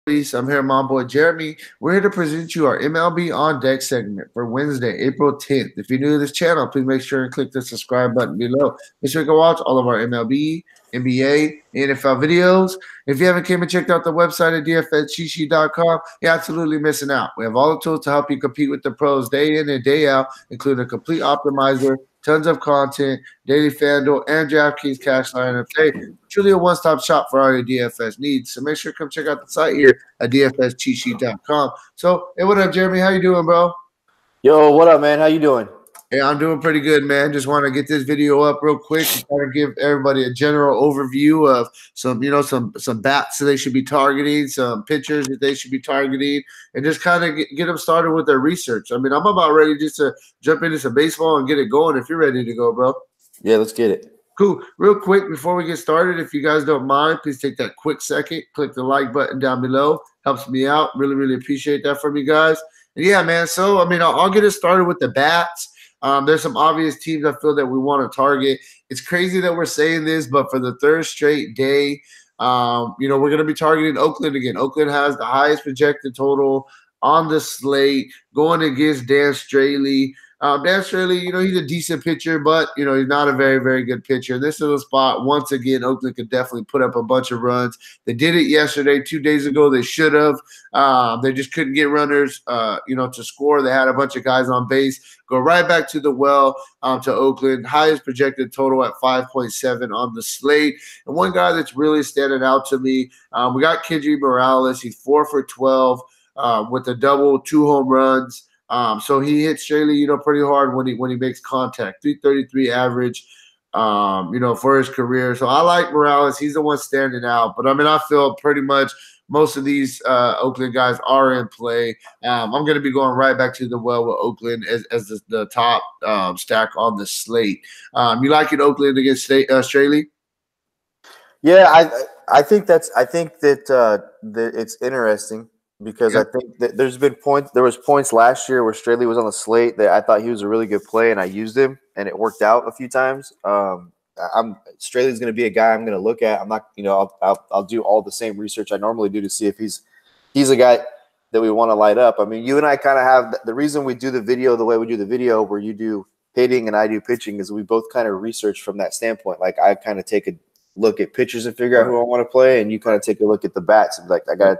I'm here, my boy Jeremy. We're here to present you our MLB On Deck segment for Wednesday, April 10th. If you're new to this channel, please make sure and click the subscribe button below. Make sure you can watch all of our MLB, NBA, NFL videos. If you haven't came and checked out the website at dfschichi.com, you're absolutely missing out. We have all the tools to help you compete with the pros day in and day out, including a complete optimizer, tons of content, daily FanDuel, and DraftKings cash lineup. Hey, truly a one-stop shop for all your DFS needs. So make sure to come check out the site here at dfscheatsheet.com. So, hey, what up, Jeremy? How you doing, bro? Yo, what up, man? How you doing? Hey, I'm doing pretty good, man. Just want to get this video up real quick to try to give everybody a general overview of some bats that they should be targeting, some pitchers that they should be targeting, and just kind of get them started with their research. I mean, I'm about ready just to jump into some baseball and get it going if you're ready to go, bro. Yeah, let's get it. Cool. Real quick, before we get started, if you guys don't mind, please take that quick second, click the like button down below. Helps me out. Really, really appreciate that from you guys. And yeah, man, so, I mean, I'll get it started with the bats. There's some obvious teams I feel that we want to target. It's crazy that we're saying this, but for the third straight day, we're going to be targeting Oakland again. Oakland has the highest projected total on the slate going against Dan Straley. Dan Straley, he's a decent pitcher, but, he's not a very, very good pitcher. This is a spot, once again, Oakland could definitely put up a bunch of runs. They did it yesterday. 2 days ago, they should have. They just couldn't get runners, to score. They had a bunch of guys on base. Go right back to the well to Oakland. Highest projected total at 5.7 on the slate. And one guy that's really standing out to me, we got Kendry Morales. He's 4 for 12 with a double, 2 home runs. So he hits Straley, pretty hard when he makes contact. 333 average, for his career. So I like Morales. He's the one standing out. But, I feel pretty much most of these Oakland guys are in play. I'm going to be going right back to the well with Oakland as the top stack on the slate. You like it, Oakland against Straley? Yeah, I think that it's interesting. Because I think that there was points last year where Straley was on the slate that I thought he was a really good play, and I used him, and it worked out a few times. Straley's going to be a guy I'm going to look at. I'm not, I'll do all the same research I normally do to see if he's a guy that we want to light up. I mean, you and I kind of have the reason we do the video the way we do the video, where you do hitting and I do pitching, is we both kind of research from that standpoint. Like I kind of take a look at pitchers and figure out who I want to play, and you kind of take a look at the bats and be like, I got.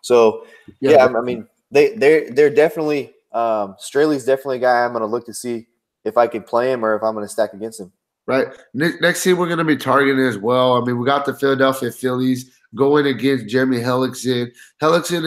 So yeah, I mean they're definitely Straley's definitely a guy I'm going to look to see if I can play him or if I'm going to stack against him. Right. Next team we're going to be targeting as well. I mean, we got the Philadelphia Phillies going against Jeremy Hellickson. Hellickson,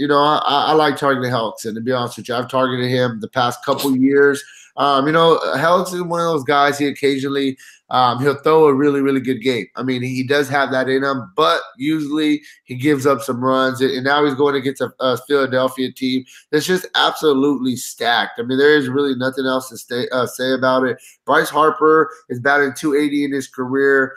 I like targeting Hellickson, to be honest with you. I've targeted him the past couple years. Hellickson is one of those guys. He occasionally he'll throw a really, really good game. I mean, he does have that in him, but usually he gives up some runs. And now he's going against a Philadelphia team that's just absolutely stacked. I mean, there is really nothing else to say about it. Bryce Harper is batting 280 in his career.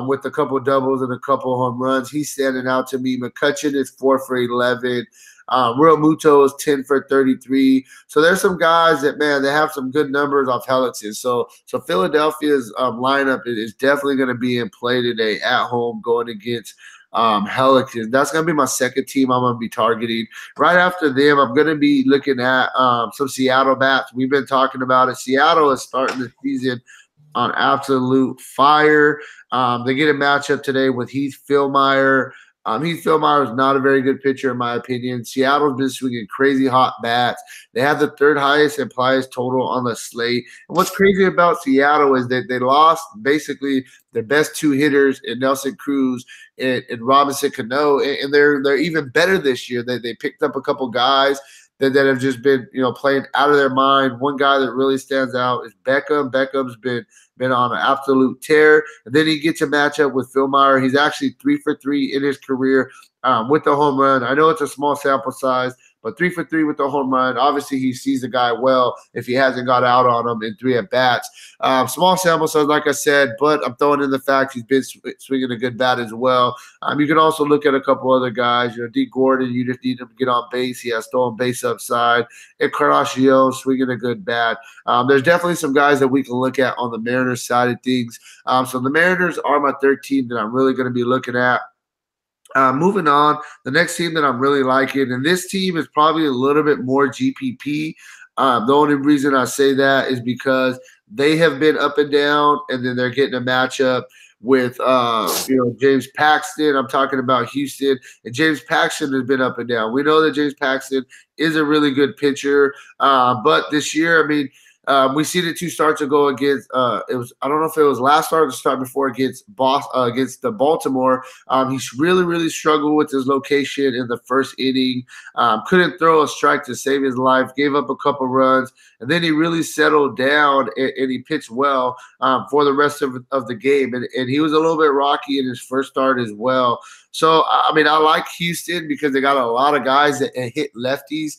With a couple doubles and a couple home runs. He's standing out to me. McCutchen is 4 for 11. Real Muto is 10 for 33. So there's some guys that, man, they have some good numbers off Hellickson. So Philadelphia's lineup is definitely going to be in play today at home going against Hellickson. That's going to be my second team I'm going to be targeting. Right after them, I'm going to be looking at some Seattle bats. We've been talking about it. Seattle is starting the season on absolute fire. They get a matchup today with Heath Fillmyer. Heath Fillmyer is not a very good pitcher, in my opinion. Seattle's been swinging crazy hot bats. They have the third highest and highest total on the slate. And what's crazy about Seattle is that they lost basically their best 2 hitters in Nelson Cruz and Robinson Cano, and they're even better this year. They picked up a couple guys that have just been, playing out of their mind. One guy that really stands out is Beckham. Beckham's been on an absolute tear. And then he gets a matchup with Fillmyer. He's actually 3 for 3 in his career with the home run. I know it's a small sample size, but 3 for 3 with the home run. Obviously, he sees the guy well if he hasn't got out on him in 3 at-bats. Small sample size, like I said, but I'm throwing in the fact he's been swinging a good bat as well. You can also look at a couple other guys. D. Gordon, you just need him to get on base. He has stolen base upside. And Carrasco swinging a good bat. There's definitely some guys that we can look at on the Mariners side of things. So the Mariners are my third team that I'm really going to be looking at. Moving on, the next team that I'm really liking, and this team is probably a little bit more GPP. The only reason I say that is because they have been up and down, and then they're getting a matchup with James Paxton. I'm talking about Houston, and James Paxton has been up and down. We know that James Paxton is a really good pitcher, but this year, I mean. We seen it 2 starts ago against it was I don't know if it was last start or the start before against the Baltimore. He's really struggled with his location in the first inning. Couldn't throw a strike to save his life. Gave up a couple runs, and then he really settled down and he pitched well for the rest of the game. And he was a little bit rocky in his first start as well. So I mean, I like Houston because they got a lot of guys that hit lefties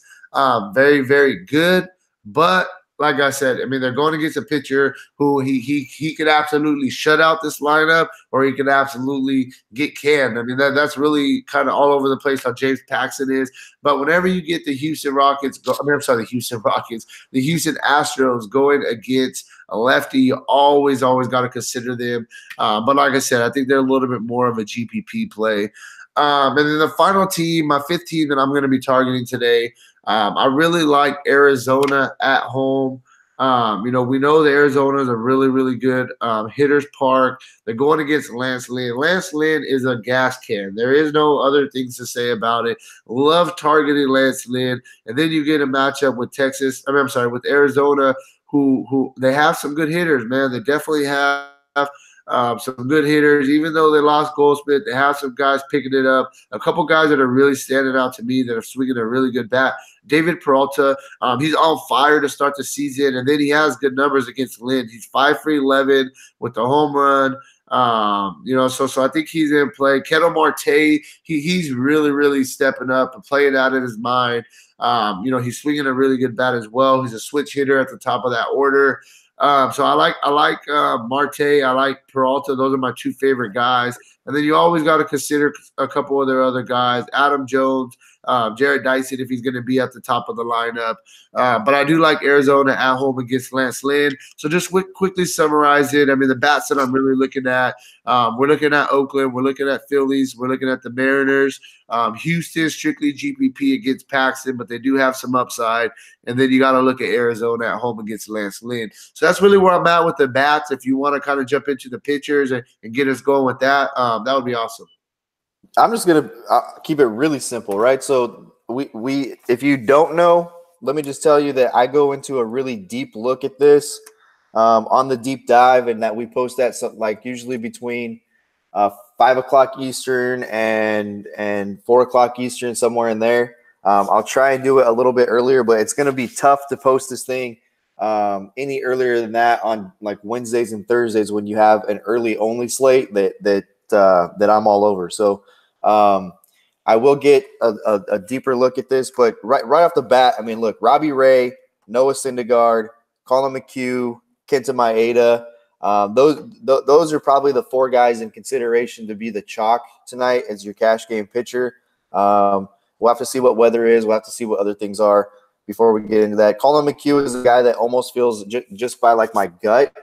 very good, but like I said, I mean, they're going against a pitcher who he could absolutely shut out this lineup, or he could absolutely get canned. I mean, that's really kind of all over the place how James Paxton is. But whenever you get the Houston Rockets, the Houston Rockets, the Houston Astros going against a lefty, you always got to consider them. But like I said, I think they're a little bit more of a GPP play. And then the final team, my fifth team that I'm going to be targeting today. I really like Arizona at home. We know the Arizona is a really good hitters park. They're going against Lance Lynn. Lance Lynn is a gas can. There is no other things to say about it. Love targeting Lance Lynn. And then you get a matchup with with Arizona, who they have some good hitters, man. They definitely have some good hitters. Even though they lost Goldschmidt, they have some guys picking it up. A couple guys that are really standing out to me that are swinging a really good bat. David Peralta, he's on fire to start the season, and then he has good numbers against Lynn. He's 5 for 11 with the home run. So I think he's in play. Ketel Marte, he's really stepping up and playing out in his mind. He's swinging a really good bat as well. He's a switch hitter at the top of that order. So I like Marte. I like Peralta. Those are my 2 favorite guys. And then you always got to consider a couple of their other guys, Adam Jones, Jared Dyson, if he's going to be at the top of the lineup. But I do like Arizona at home against Lance Lynn. So just quickly summarize it. I mean, the bats that I'm really looking at, we're looking at Oakland. We're looking at Phillies. We're looking at the Mariners. Houston, strictly GPP against Paxton, but they do have some upside. And then you got to look at Arizona at home against Lance Lynn. So that's really where I'm at with the bats. If you want to kind of jump into the pitchers and get us going with that, that would be awesome. I'm just gonna keep it really simple, right? So we if you don't know, let me just tell you that I go into a really deep look at this on the deep dive, and that we post that usually between 5 o'clock Eastern and 4 o'clock Eastern, somewhere in there. I'll try and do it a little bit earlier, but it's gonna be tough to post this thing any earlier than that on like Wednesdays and Thursdays when you have an early only slate that I'm all over. So I will get a deeper look at this, but right off the bat, I mean, look, Robbie Ray, Noah Syndergaard, Colin McHugh, Kenta Maeda, those are probably the 4 guys in consideration to be the chalk tonight as your cash game pitcher. We'll have to see what weather is. We'll have to see what other things are before we get into that. Colin McHugh is a guy that almost feels just by like my gut.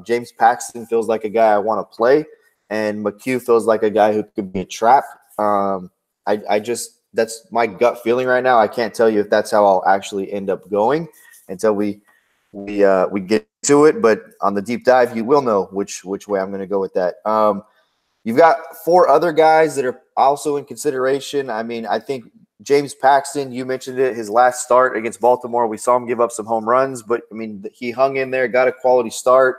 James Paxton feels like a guy I want to play. And McHugh feels like a guy who could be a trap. That's my gut feeling right now. I can't tell you if that's how I'll actually end up going until we get to it. But on the deep dive, you will know which way I'm going to go with that. You've got 4 other guys that are also in consideration. I mean, I think James Paxton, you mentioned it, his last start against Baltimore, we saw him give up some home runs, but I mean, he hung in there, got a quality start.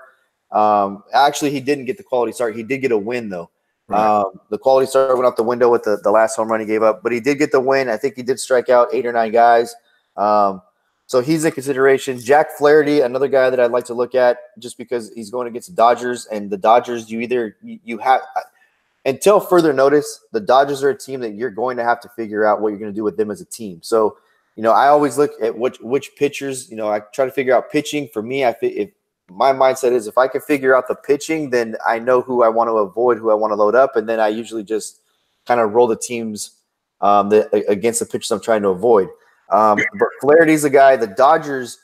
Actually, he didn't get the quality start. He did get a win, though. Right. The quality start went out the window with the last home run he gave up, but he did get the win. I think he did strike out 8 or 9 guys. So he's in consideration. Jack Flaherty, another guy that I'd like to look at just because he's going against the Dodgers, and the Dodgers, you have until further notice, the Dodgers are a team that you're going to have to figure out what you're going to do with them as a team. So, I always look at which pitchers, I try to figure out pitching. For me, if my mindset is if I can figure out the pitching, then I know who I want to avoid, who I want to load up, and then I usually just kind of roll the teams against the pitchers I'm trying to avoid. But Flaherty's a guy, the Dodgers,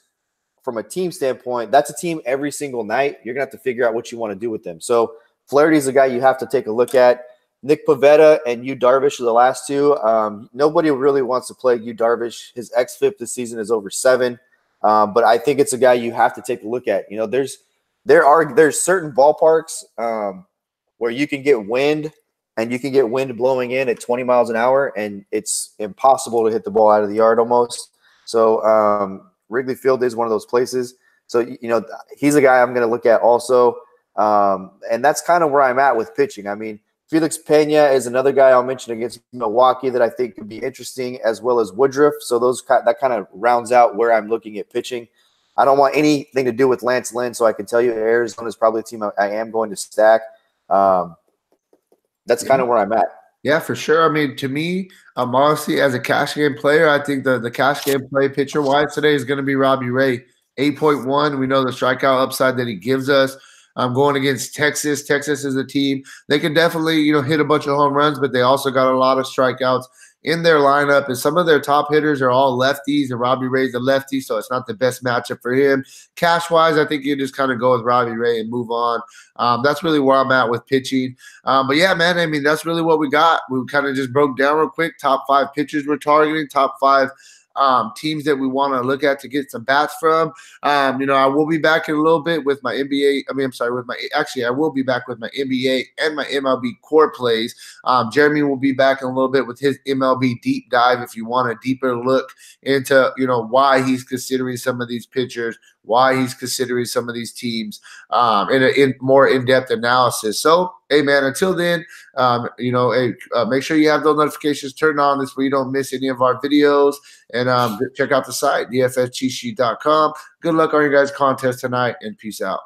from a team standpoint, that's a team every single night. You're going to have to figure out what you want to do with them. So Flaherty's a guy you have to take a look at. Nick Pivetta and Yu Darvish are the last two. Nobody really wants to play Yu Darvish. His xFIP this season is over 7, but I think it's a guy you have to take a look at. You know, there's certain ballparks where you can get wind, and you can get wind blowing in at 20 miles an hour, and it's impossible to hit the ball out of the yard almost. So Wrigley Field is one of those places. So, you know, he's a guy I'm going to look at also. And that's kind of where I'm at with pitching. I mean, Felix Pena is another guy I'll mention against Milwaukee that I think could be interesting, as well as Woodruff. So that kind of rounds out where I'm looking at pitching. I don't want anything to do with Lance Lynn, so I can tell you Arizona is probably a team I am going to stack. That's kind of where I'm at. Yeah, for sure. I mean, to me, honestly, as a cash game player, I think the cash game play pitcher-wise today is going to be Robbie Ray. 8.1. We know the strikeout upside that he gives us. I'm going against Texas. Texas is a team. They can definitely, you know, hit a bunch of home runs, but they also got a lot of strikeouts in their lineup. And some of their top hitters are all lefties, and Robbie Ray's a lefty, so it's not the best matchup for him. Cash-wise, I think you just kind of go with Robbie Ray and move on. That's really where I'm at with pitching. But, yeah, man, I mean, that's really what we got. We kind of just broke down real quick. Top 5 pitchers we're targeting, top 5 teams that we want to look at to get some bats from. You know, I will be back in a little bit with my NBA. I will be back with my NBA and my MLB core plays. Jeremy will be back in a little bit with his MLB deep dive if you want a deeper look into, you know, why he's considering some of these pitchers, why he's considering some of these teams in more in-depth analysis. So, hey, man, until then, you know, make sure you have those notifications turned on. This way you don't miss any of our videos. And check out the site, dfscheatsheet.com. Good luck on your guys' contest tonight, and peace out.